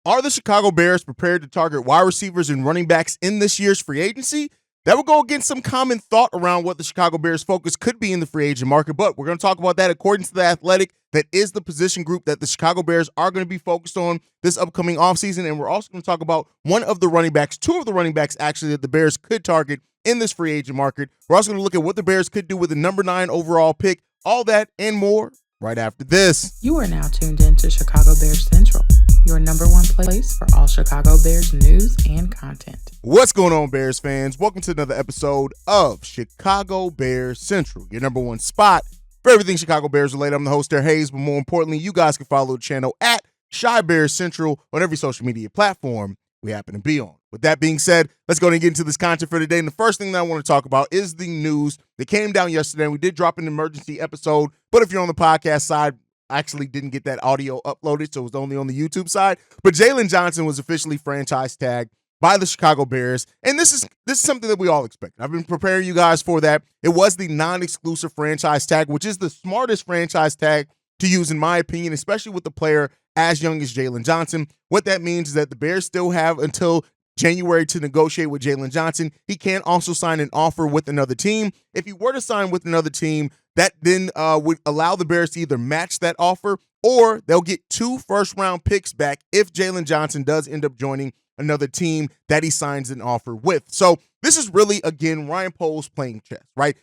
Are the Chicago Bears prepared to target wide receivers and running backs in this year's free agency? That would go against some common thought around what the Chicago Bears' focus could be in the free agent market, but we're going to talk about that according to The Athletic. That is the position group that the Chicago Bears are going to be focused on this upcoming offseason, and we're also going to talk about two of the running backs actually that the Bears could target in this free agent market. We're also going to look at what the Bears could do with the number 9 overall pick, all that and more right after this. You are now tuned in to Chicago Bears Central, your number one place for all Chicago Bears news and content. What's going on, Bears fans? Welcome to another episode of Chicago Bears Central, your number one spot for everything Chicago Bears related. I'm the host there, Haize, but more importantly, you guys can follow the channel at Chi Bears Central on every social media platform we happen to be on. With that being said, let's go ahead and get into this content for today. And the first thing that I want to talk about is the news that came down yesterday. And we did drop an emergency episode, but if you're on the podcast side, I actually didn't get that audio uploaded, so it was only on the YouTube side. But Jaylon Johnson was officially franchise tagged by the Chicago Bears, and this is something that we all expected. I've been preparing you guys for that. It was the non-exclusive franchise tag, which is the smartest franchise tag to use, in my opinion, especially with the player as young as Jaylon Johnson. What that means is that the Bears still have until January to negotiate with Jaylon Johnson. He can also sign an offer with another team. If he were to sign with another team, that then would allow the Bears to either match that offer or they'll get 2 first-round picks back if Jaylon Johnson does end up joining another team that he signs an offer with. So this is really, again, Ryan Poles playing chess, right?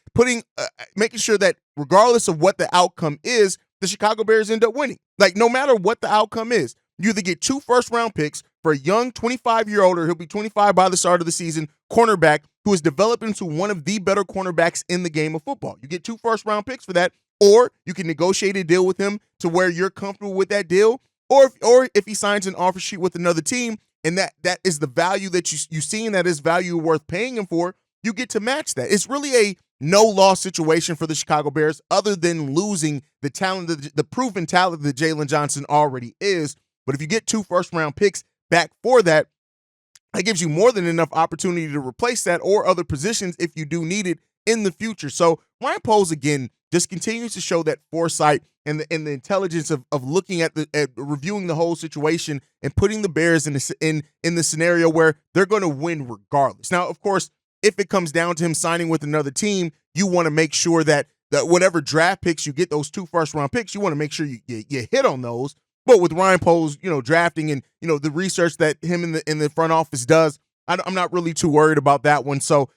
Making sure that regardless of what the outcome is, the Chicago Bears end up winning. Like, no matter what the outcome is, you either get 2 first-round picks for a young 25-year-old, or he'll be 25 by the start of the season, cornerback who has developed into one of the better cornerbacks in the game of football. You get 2 first-round picks for that, or you can negotiate a deal with him to where you're comfortable with that deal, or if he signs an offer sheet with another team, and that is the value that you see, and that is value worth paying him for, you get to match that. It's really a no-loss situation for the Chicago Bears, other than losing the talent, the proven talent that Jaylon Johnson already is. But if you get 2 first-round picks back for that, that gives you more than enough opportunity to replace that or other positions if you do need it in the future. So Ryan Poles, again, just continues to show that foresight and the intelligence of looking at reviewing the whole situation and putting the Bears in the scenario where they're going to win regardless. Now, of course, if it comes down to him signing with another team, you want to make sure that whatever draft picks you get, those 2 first-round picks, you want to make sure you hit on those. But with Ryan Poles, drafting and, the research that him in the front office does, I'm not really too worried about that one. So,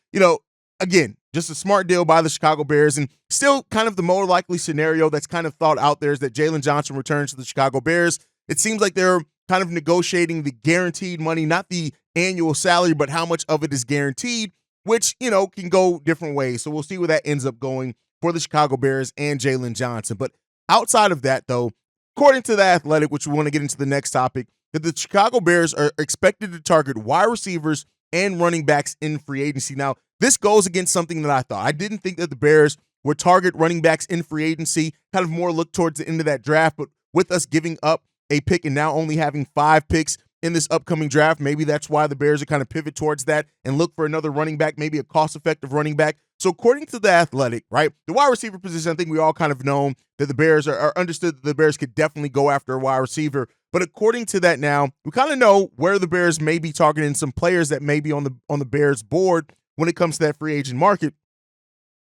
again, just a smart deal by the Chicago Bears, and still kind of the more likely scenario that's kind of thought out there is that Jaylon Johnson returns to the Chicago Bears. It seems like they're kind of negotiating the guaranteed money, not the annual salary, but how much of it is guaranteed, which, can go different ways. So we'll see where that ends up going for the Chicago Bears and Jaylon Johnson. But outside of that, though, according to The Athletic, which we want to get into the next topic, that the Chicago Bears are expected to target wide receivers and running backs in free agency. Now, this goes against something that I thought. I didn't think that the Bears would target running backs in free agency, kind of more look towards the end of that draft, but with us giving up a pick and now only having 5 picks in this upcoming draft, maybe that's why the Bears are kind of pivot towards that and look for another running back, maybe a cost-effective running back. So according to The Athletic, right, the wide receiver position, I think we all kind of know that the Bears are understood that the Bears could definitely go after a wide receiver. But according to that now, we kind of know where the Bears may be targeting some players that may be on the Bears board when it comes to that free agent market.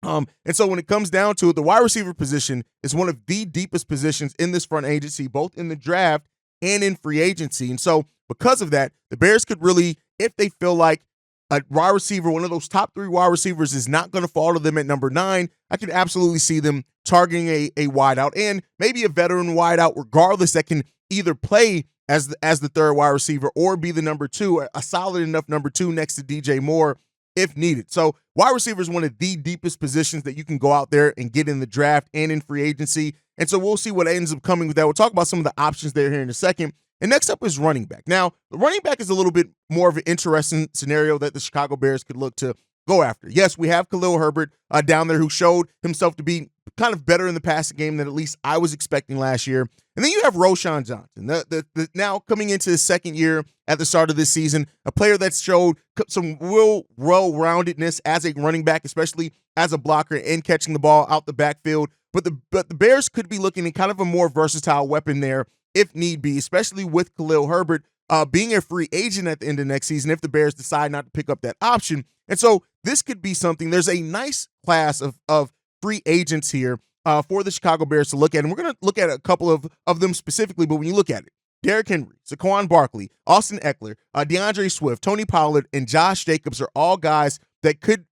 And so when it comes down to it, the wide receiver position is one of the deepest positions in this front agency, both in the draft and in free agency. And so because of that, the Bears could really, if they feel like a wide receiver, one of those top 3 wide receivers is not going to fall to them at number 9, I could absolutely see them targeting a wideout and maybe a veteran wideout regardless that can either play as the 3rd wide receiver or be the number 2, a solid enough number 2 next to DJ Moore if needed. So wide receiver is one of the deepest positions that you can go out there and get in the draft and in free agency. And so we'll see what ends up coming with that. We'll talk about some of the options there here in a second. And next up is running back. Now, the running back is a little bit more of an interesting scenario that the Chicago Bears could look to go after. Yes, we have Khalil Herbert down there who showed himself to be kind of better in the passing game than at least I was expecting last year. And then you have Roschon Johnson, the now coming into his 2nd year at the start of this season, a player that's showed some real well-roundedness as a running back, especially as a blocker and catching the ball out the backfield. But the Bears could be looking at kind of a more versatile weapon there if need be, especially with Khalil Herbert, being a free agent at the end of next season if the Bears decide not to pick up that option. And so this could be something. There's a nice class of free agents here for the Chicago Bears to look at. And we're going to look at a couple of them specifically, but when you look at it, Derrick Henry, Saquon Barkley, Austin Eckler, DeAndre Swift, Tony Pollard, and Josh Jacobs are all guys that could,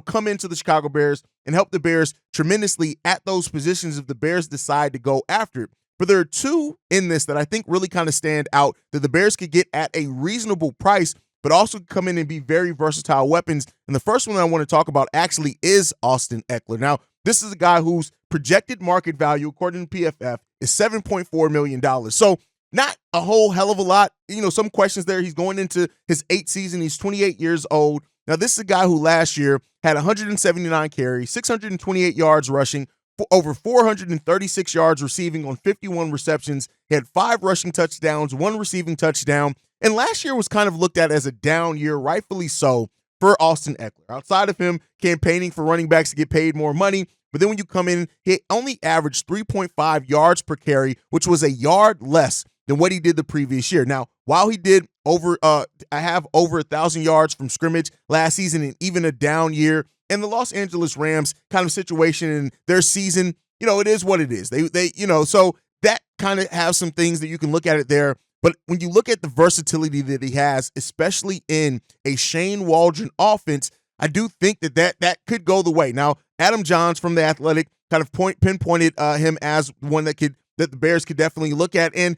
come into the Chicago Bears and help the Bears tremendously at those positions if the Bears decide to go after it. But there are two in this that I think really kind of stand out that the Bears could get at a reasonable price, but also come in and be very versatile weapons. And the first one I want to talk about actually is Austin Eckler. Now, this is a guy whose projected market value, according to PFF, is $7.4 million. So not a whole hell of a lot. Some questions there. He's going into his 8th season. He's 28 years old. Now, this is a guy who last year had 179 carries, 628 yards rushing, over 436 yards receiving on 51 receptions. He had 5 rushing touchdowns, 1 receiving touchdown. And last year was kind of looked at as a down year, rightfully so, for Austin Eckler. Outside of him campaigning for running backs to get paid more money, but then when you come in, he only averaged 3.5 yards per carry, which was a yard less than what he did the previous year. Now, while he did over 1,000 yards from scrimmage last season and even a down year, and the Los Angeles Rams kind of situation in their season, it is what it is. They so that kind of have some things that you can look at it there. But when you look at the versatility that he has, especially in a Shane Waldron offense, I do think that could go the way. Now, Adam Johns from The Athletic kind of pinpointed him as one that the Bears could definitely look at. And,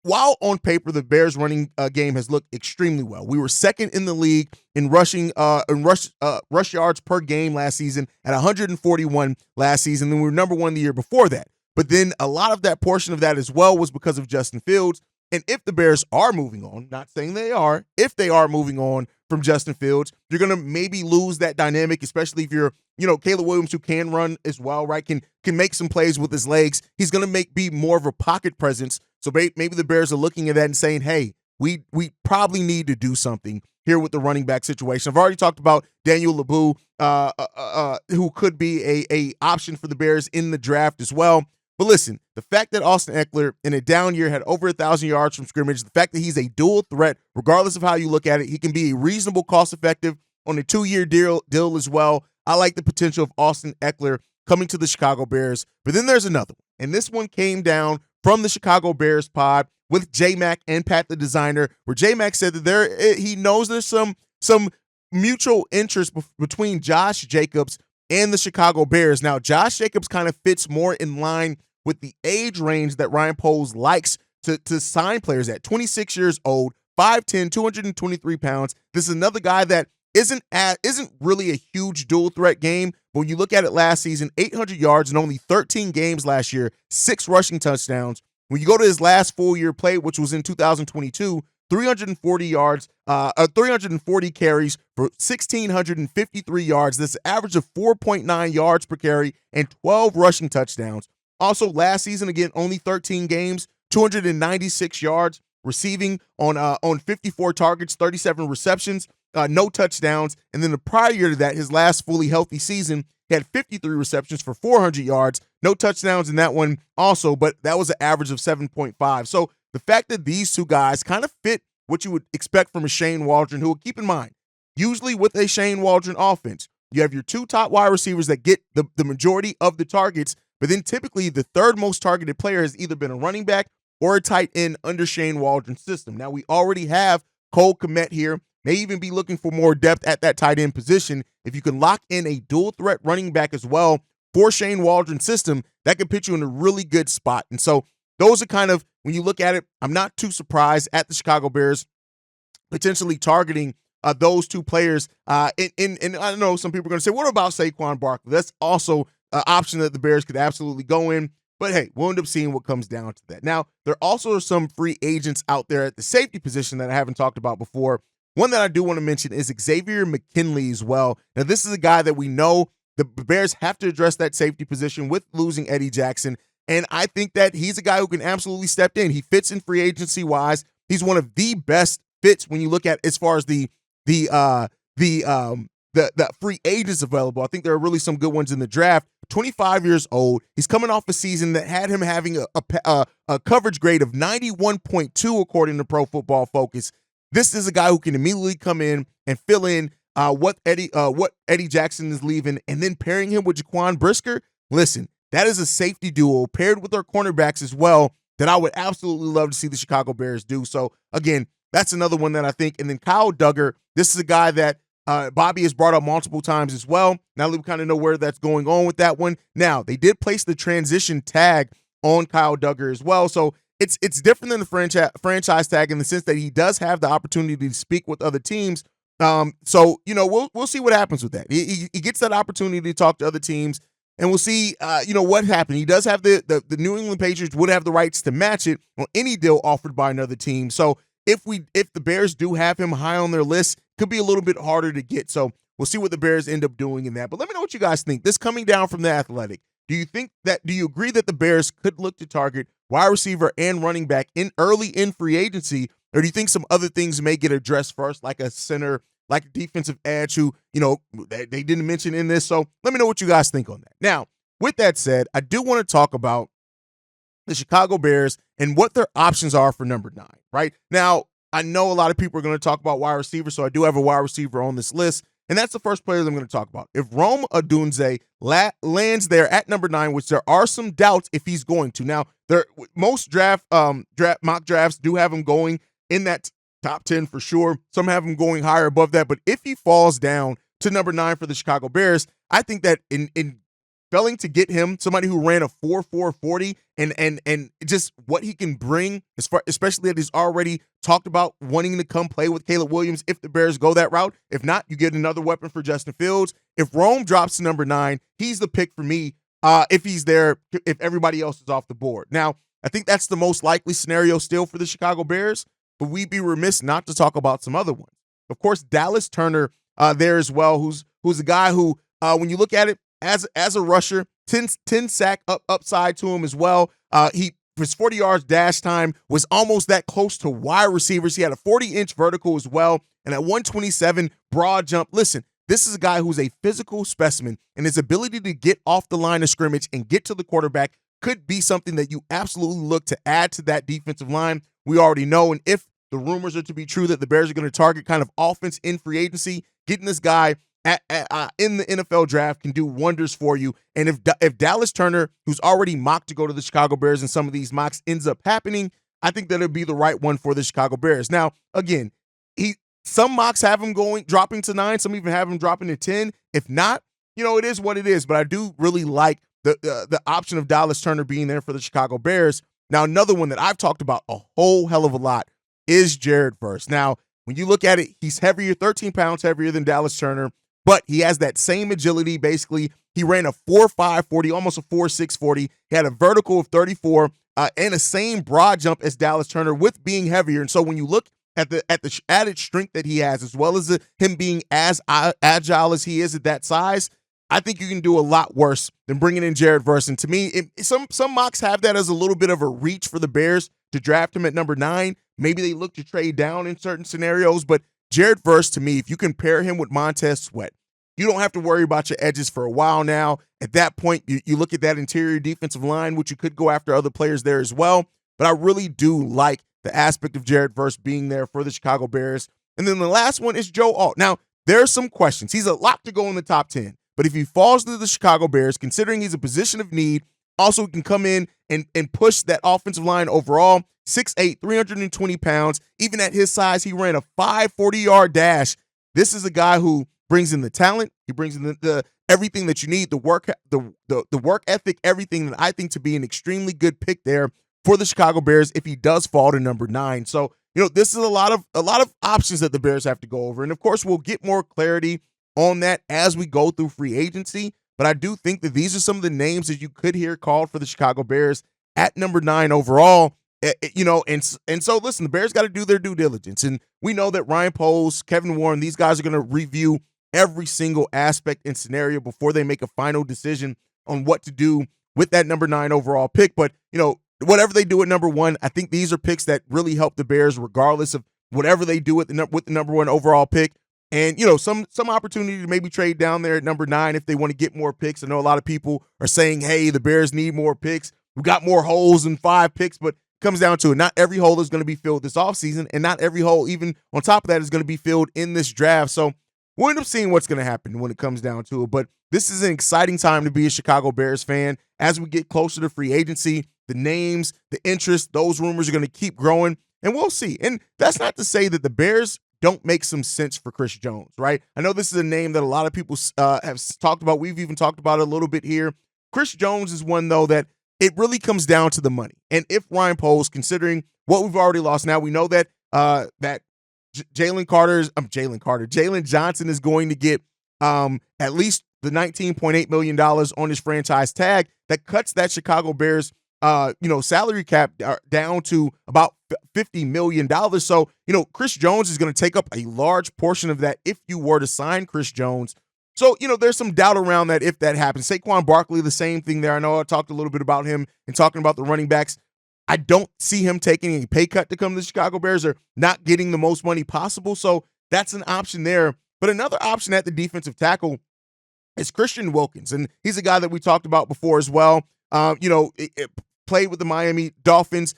while on paper the Bears running game has looked extremely well, we were second in the league in rushing rush yards per game last season at 141 last season. Then we were number 1 the year before that. But then a lot of that portion of that as well was because of Justin Fields. And if the Bears are moving on, not saying they are, if they are moving on from Justin Fields, you're going to maybe lose that dynamic, especially if you're, Caleb Williams, who can run as well, right? Can make some plays with his legs. He's going to be more of a pocket presence. So maybe the Bears are looking at that and saying, hey, we probably need to do something here with the running back situation. I've already talked about Daniel Lebu, who could be a option for the Bears in the draft as well. But listen, the fact that Austin Eckler in a down year had over 1,000 yards from scrimmage, the fact that he's a dual threat, regardless of how you look at it, he can be a reasonable, cost-effective on a 2-year deal as well. I like the potential of Austin Eckler coming to the Chicago Bears. But then there's another one, and this one came down from the Chicago Bears pod with J-Mac and Pat the Designer, where J-Mac said that he knows there's some mutual interest between Josh Jacobs and the Chicago Bears. Now, Josh Jacobs kind of fits more in line with the age range that Ryan Poles likes to sign players at. 26 years old, 5'10", 223 pounds. This is another guy that isn't really a huge dual threat game, but when you look at it last season, 800 yards in only 13 games last year, 6 rushing touchdowns. When you go to his last full year play, which was in 2022, 340 yards, 340 carries for 1,653 yards. That's an average of 4.9 yards per carry and 12 rushing touchdowns. Also, last season, again, only 13 games, 296 yards receiving on 54 targets, 37 receptions, no touchdowns. And then the prior year to that, his last fully healthy season, he had 53 receptions for 400 yards, no touchdowns in that one also, but that was an average of 7.5. So the fact that these two guys kind of fit what you would expect from a Shane Waldron, who, keep in mind, usually with a Shane Waldron offense, you have your 2 top wide receivers that get the majority of the targets, but then typically the third most targeted player has either been a running back or a tight end under Shane Waldron's system. Now, we already have Cole Kmet here, may even be looking for more depth at that tight end position. If you can lock in a dual threat running back as well for Shane Waldron's system, that could put you in a really good spot. And so those are kind of, when you look at it, I'm not too surprised at the Chicago Bears potentially targeting those two players. And I know some people are going to say, what about Saquon Barkley? That's also an option that the Bears could absolutely go in. But hey, we'll end up seeing what comes down to that. Now, there also are some free agents out there at the safety position that I haven't talked about before. One that I do want to mention is Xavier McKinley as well. Now, this is a guy that we know the Bears have to address that safety position with losing Eddie Jackson. And I think that he's a guy who can absolutely step in. He fits in free agency wise. He's one of the best fits when you look at as far as the the free agents available, I think there are really some good ones in the draft. 25 years old. He's coming off a season that had him having a coverage grade of 91.2 according to Pro Football Focus. This is a guy who can immediately come in and fill in what Eddie Jackson is leaving, and then pairing him with Jaquan Brisker. Listen, that is a safety duo paired with our cornerbacks as well that I would absolutely love to see the Chicago Bears do. So again, that's another one that I think. And then Kyle Duggar, this is a guy that Bobby has brought up multiple times as well. Now we kind of know where that's going on with that one. Now, they did place the transition tag on Kyle Duggar as well. So it's different than the franchise tag in the sense that he does have the opportunity to speak with other teams. So, we'll see what happens with that. He gets that opportunity to talk to other teams, and we'll see, what happened. He does have the New England Patriots would have the rights to match it on any deal offered by another team. So if the Bears do have him high on their list, it could be a little bit harder to get. So we'll see what the Bears end up doing in that. But let me know what you guys think. This coming down from The Athletic. Do you agree that the Bears could look to target wide receiver and running back early in free agency, or do you think some other things may get addressed first, like a center, like a defensive edge who, they didn't mention in this? So let me know what you guys think on that. Now, with that said, I do want to talk about the Chicago Bears and what their options are for number 9, right? Now, I know a lot of people are going to talk about wide receiver, so I do have a wide receiver on this list, and that's the first player that I'm going to talk about. If Rome Odunze lands there at number 9, which there are some doubts if he's going to. Now, most mock drafts do have him going in that top 10 for sure. Some have him going higher above that, but if he falls down to number 9 for the Chicago Bears, I think that in failing to get him somebody who ran a 4.440 and just what he can bring, especially that he's already talked about wanting to come play with Caleb Williams if the Bears go that route. If not, you get another weapon for Justin Fields. If Rome drops to number 9, he's the pick for me if he's there, if everybody else is off the board. Now, I think that's the most likely scenario still for the Chicago Bears, but we'd be remiss not to talk about some other ones. Of course, Dallas Turner there as well, who's a guy who, when you look at it, as a rusher, 10 sack upside to him as well. His 40 yards dash time was almost that close to wide receivers. He had a 40-inch vertical as well, and at 127 broad jump. Listen, this is a guy who's a physical specimen, and his ability to get off the line of scrimmage and get to the quarterback could be something that you absolutely look to add to that defensive line. We already know, and if the rumors are to be true that the Bears are going to target kind of offense in free agency, getting this guy in the NFL draft can do wonders for you. And if Dallas Turner, who's already mocked to go to the Chicago Bears in some of these mocks, ends up happening, I think that it'd be the right one for the Chicago Bears. Now, again, some mocks have him dropping to 9. Some even have him dropping to 10. If not, it is what it is. But I do really like the option of Dallas Turner being there for the Chicago Bears. Now, another one that I've talked about a whole hell of a lot is Jared Verse. Now, when you look at it, he's heavier, 13 pounds heavier than Dallas Turner, but he has that same agility. Basically, he ran a 4.540, almost a 4.640. He had a vertical of 34 and the same broad jump as Dallas Turner with being heavier. And so when you look at the added strength that he has, as well as him being as agile as he is at that size, I think you can do a lot worse than bringing in Jared Verse. And to me, some mocks have that as a little bit of a reach for the Bears to draft him at number 9. Maybe they look to trade down in certain scenarios, but Jared Verse, to me, if you can pair him with Montez Sweat, you don't have to worry about your edges for a while now. At that point, you look at that interior defensive line, which you could go after other players there as well. But I really do like the aspect of Jared Verse being there for the Chicago Bears. And then the last one is Joe Alt. Now, there are some questions. He's a lock to go in the top 10. But if he falls to the Chicago Bears, considering he's a position of need, also can come in and push that offensive line overall. 6'8", 320 pounds. Even at his size, he ran a 540-yard dash. This is a guy who brings in the talent. He brings in the everything that you need, the work ethic, everything that I think to be an extremely good pick there for the Chicago Bears if he does fall to number 9. So, this is a lot of options that the Bears have to go over. And of course, we'll get more clarity on that as we go through free agency. But I do think that these are some of the names that you could hear called for the Chicago Bears at number 9 overall. And so listen, the Bears got to do their due diligence. And we know that Ryan Poles, Kevin Warren, these guys are going to review every single aspect and scenario before they make a final decision on what to do with that number 9 overall pick. But, whatever they do at number 1, I think these are picks that really help the Bears regardless of whatever they do with the number 1 overall pick. And, some opportunity to maybe trade down there at number 9 if they want to get more picks. I know a lot of people are saying, hey, the Bears need more picks. We've got more holes than 5 picks, but it comes down to it. Not every hole is going to be filled this offseason, and not every hole, even on top of that, is going to be filled in this draft. So we'll end up seeing what's going to happen when it comes down to it. But this is an exciting time to be a Chicago Bears fan. As we get closer to free agency, the names, the interest, those rumors are going to keep growing, and we'll see. And that's not to say that the Bears don't make some sense for Chris Jones, right? I know this is a name that a lot of people have talked about. We've even talked about it a little bit here. Chris Jones is one, though, that it really comes down to the money. And if Ryan Poles, considering what we've already lost now, we know that Jaylon Johnson is going to get at least the $19.8 million on his franchise tag. That cuts that Chicago Bears salary cap down to about $50 million. So, Chris Jones is going to take up a large portion of that if you were to sign Chris Jones. So, there's some doubt around that if that happens. Saquon Barkley, the same thing there. I know I talked a little bit about him and talking about the running backs. I don't see him taking a pay cut to come to the Chicago Bears or not getting the most money possible. So that's an option there. But another option at the defensive tackle is Christian Wilkins. And he's a guy that we talked about before as well. Played with the Miami Dolphins.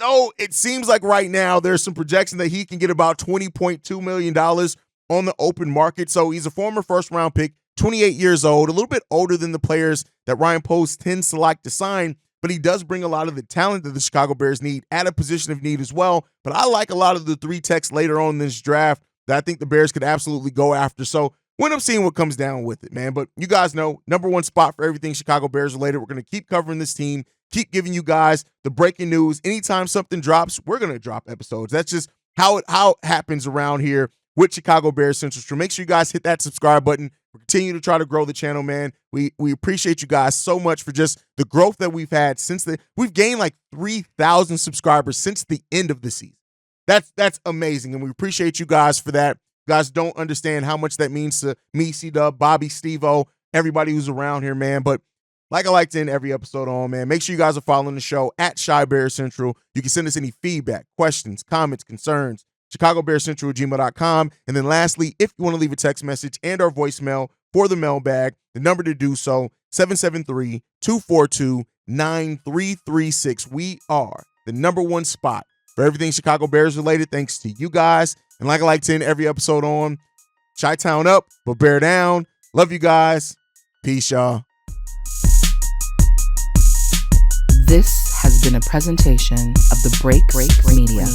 Oh, it seems like right now there's some projection that he can get about $20.2 million on the open market. So he's a former first-round pick, 28 years old, a little bit older than the players that Ryan Poles tends to like to sign, but he does bring a lot of the talent that the Chicago Bears need at a position of need as well. But I like a lot of the 3 techs later on in this draft that I think the Bears could absolutely go after. So we'll end up seeing what comes down with it, man. But you guys know, number 1 spot for everything Chicago Bears related. We're going to keep covering this team, keep giving you guys the breaking news. Anytime something drops, we're going to drop episodes. That's just how it happens around here with Chicago Bears Central. So make sure you guys hit that subscribe button. We're continuing to try to grow the channel, man. We appreciate you guys so much for just the growth that we've had we've gained like 3,000 subscribers since the end of the season. That's amazing, and we appreciate you guys for that. You guys don't understand how much that means to me, C-Dub, Bobby, Steve-O, everybody who's around here, man. But like I like to end every episode on, man, make sure you guys are following the show at Shy Bear Central. You can send us any feedback, questions, comments, concerns, ChicagoBearsCentral@gmail.com. And then lastly, if you want to leave a text message and our voicemail for the mailbag, the number to do so, 773-242-9336. We are the number 1 spot for everything Chicago Bears related, thanks to you guys. And like I like to end every episode on, Chi-Town up, but bear down. Love you guys. Peace, y'all. This has been a presentation of the Break Media.